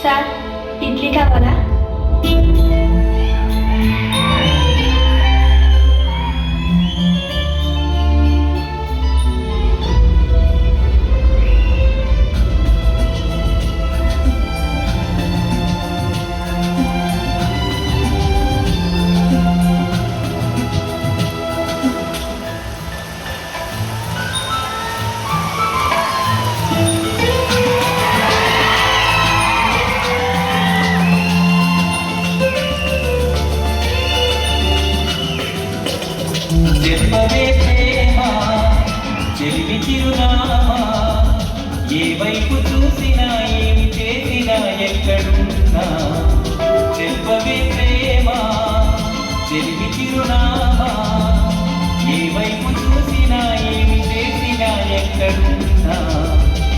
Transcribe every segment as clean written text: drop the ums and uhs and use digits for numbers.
Sir, idli కావాలా? జన్మమే ప్రేమ చెలిమి చిరునామా ఏ వైపు చూసినా ఏమి చేసినా ఎక్కడున్నా జన్మమే ప్రేమ చెలిమి చిరునామా ఏ వైపు చూసినా ఏమి చేసినా ఎక్కడున్నా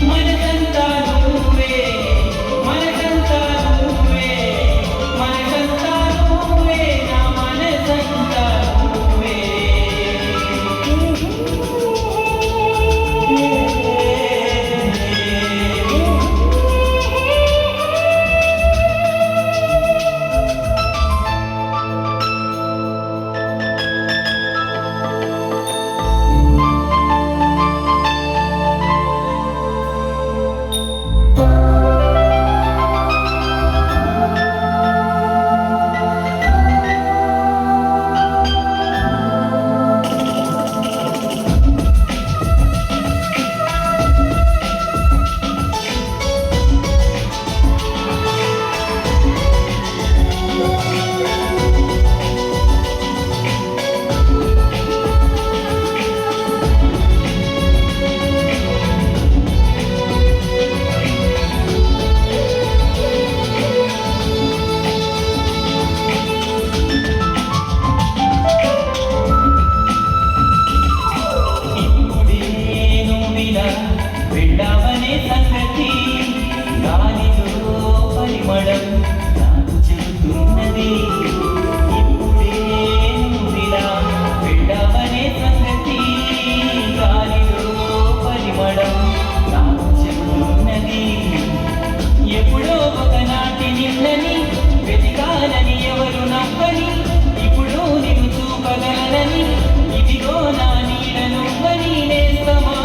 మనసంతా నువ్వే మనసంతా నువ్వే మనసంతా నువ్వే నా మనసంతా నువ్వే వెళ్ళావనే సంగతి గాలిలో పరిమళం నాకు చెబుతున్నది ఇప్పుడే నువ్విలా వెళ్ళావనే సంగతి గాలిలో పరిమళం నాకు చెబుతున్నది ఎప్పుడో ఒకనాటి నిన్నని వెతికాలని ఎవరు నవ్వని ఇప్పుడు నిన్ను చూపగలనని ఇదిగో నా నీడ నువ్వని నేస్తమా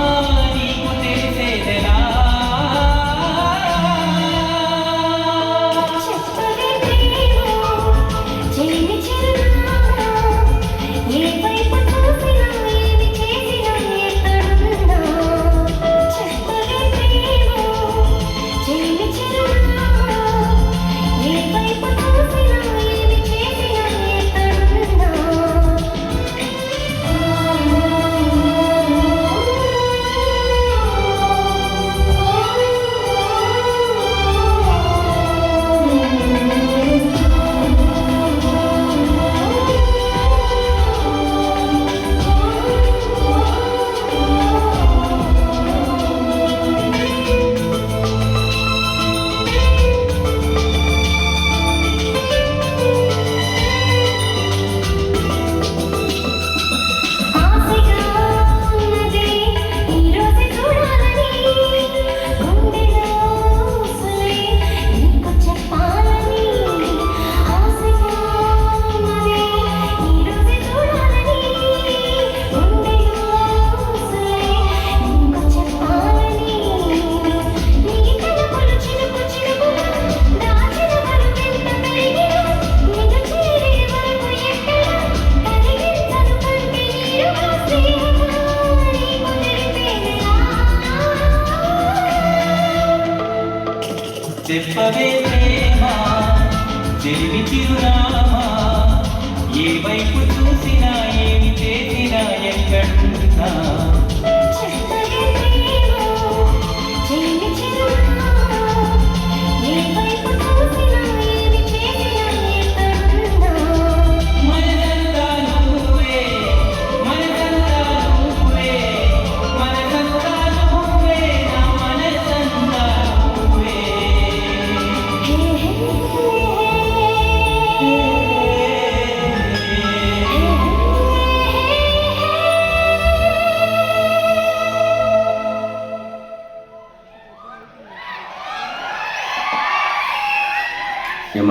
చెప్పవే ప్రేమ చెలిమి చిరునామా ఏ వైపు చూసినా ఏమి చేసినా ఎక్కడున్నా